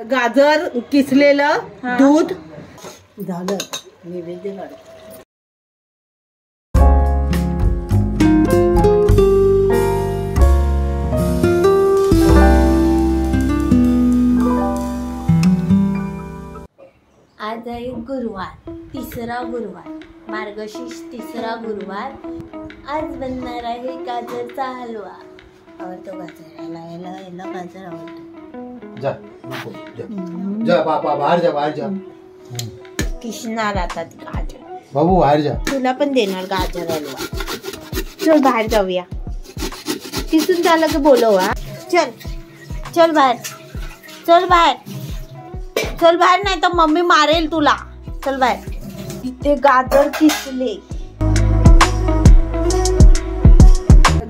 गाजर किसलेलं दूध झालं नैवेद्य काढ. आज आहे गुरुवार, तिसरा गुरुवार, मार्गशीर्ष तिसरा गुरुवार. आज बनणार आहे गाजरचा हलवा. आवडतो गाजर, याला गाजर आवडतो. जा नको जा बाबा बाहेर जा किसणार आता गाजर. बाबू बाहेर जा. तुला पण देणार गाजर हलवा. चल बाहेर जाऊया. किसून झालं की बोलव. चल चल बाहेर, चल बाहेर, चल बाहेर, नाही तर मम्मी मारेल तुला. चल बाहेर. इथे गाजर किसले.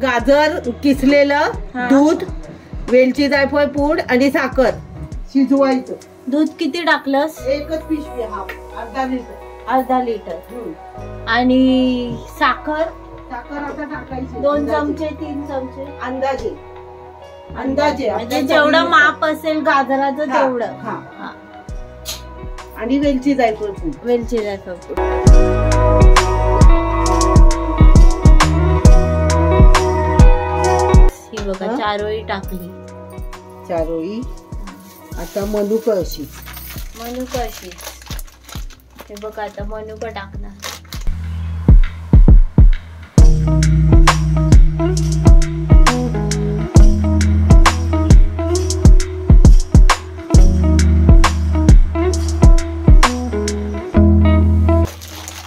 गाजर किसलेलं दूध, वेलची जायफळ पूड आणि साखर शिजवायचं. दूध किती टाकलंस? एकच पिशवी, अर्धा लिटर. अर्धा लिटर. आणि साखर आता टाकायची 2 चमचे 3 चमचे अंदाजे. अंदाजे म्हणजे जेवढं माप असेल गाजराचं तेवढं. हा. आणि वेलची जायफळ पूड. वेलची जायफळ पूड. ही बघा चारोळी टाकली. चारोळी. आता मनुका अशी. मनुका अशी. हे बघा आता मनुका टाकणार.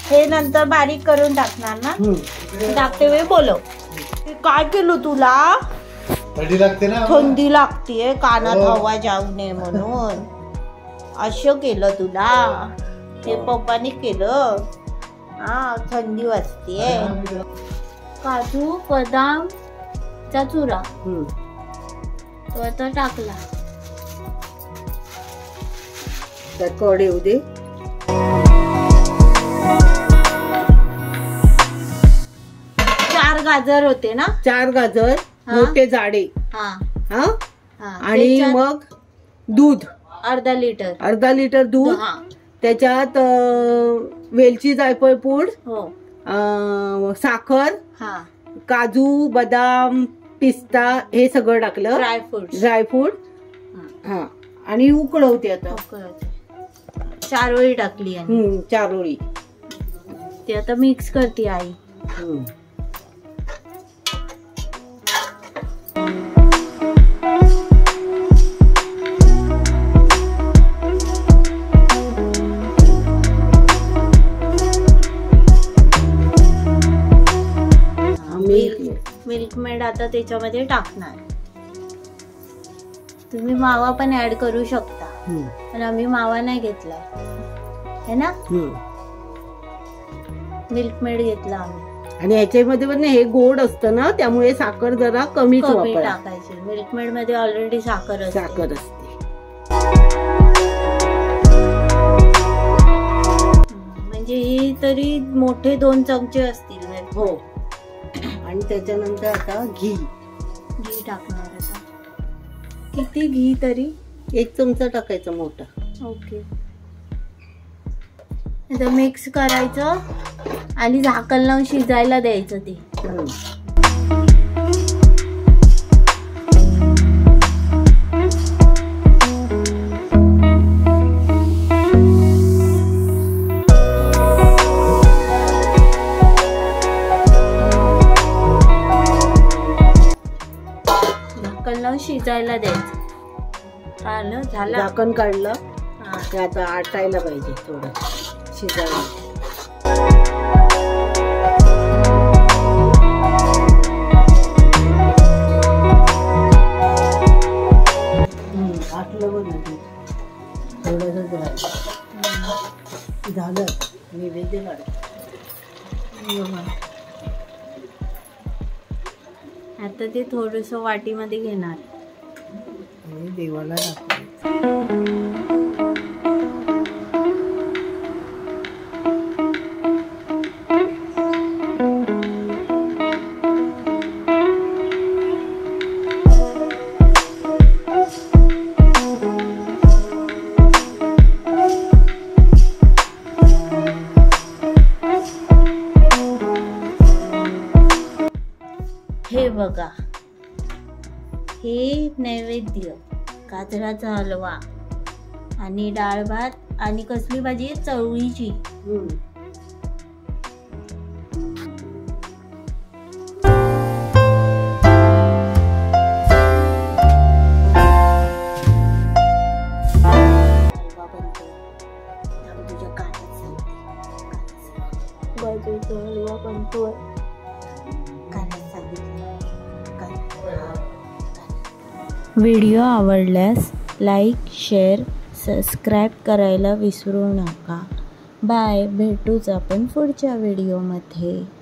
हे नंतर बारीक करून टाकणार ना. टाकते वेळी बोलव. काय केलं तुला? थंडी लागते ना. थंडी लागते, कानात हवा जाऊ नये म्हणून असं केलं तुला. ते पप्पानी केलं. हा, थंडी वाजते. काजू बदाम चा चुरा तो आता टाकला. कड येऊ दे. गाजर होते ना. 4 गाजर मोठे जाडे. हा. आणि मग दूध अर्धा लिटर दूध. त्याच्यात वेलची जायफळ पूड, साखर, काजू बदाम पिस्ता हे सगळं टाकलं. ड्रायफ्रूट. हा. आणि उकळवते आता. चारोळी टाकली. चारोळी ते आता मिक्स करते आई. मिल्क मेड आता त्याच्यामध्ये टाकणार. तुम्ही मावा पण ऍड करू शकता, पण आम्ही मावा नाही घेतलाय है ना. मिल्क मेड घेतला आम्ही. आणि याच्यामध्ये पण हे गोड असतं ना, त्यामुळे साखर जरा कमी टाकायची. मिल्क मेड मध्ये ऑलरेडी साखर असते. म्हणजे ही तरी मोठे 2 चमचे असतील. हो. आणि त्याच्यानंतर आता घी टाकणार. आता किती घी? तरी 1 चमचा टाकायचा मोठा. ओके. आता मिक्स करायचं आणि झाकण लावून शिजायला द्यायचं ते. शिजायला द्यायचं. झालं. झाकण काढलं. ते आता आटायला पाहिजे थोडं शिजायला. आटलं बघ थोडस झालं. नैवेद्य काढ. आता ते थोडस वाटीमध्ये घेणार. देवाला दाखव. बघा, हे नैवेद्य गाजराचा हलवा आणि डाळ भात आणि कसली भाजी, चवळीची. हलवा बनतोय. व्हिडिओ आवडल्यास लाईक, शेअर, सबस्क्राईब करायला विसरू नका. बाय. भेटूच आपण पुढच्या व्हिडिओमध्ये.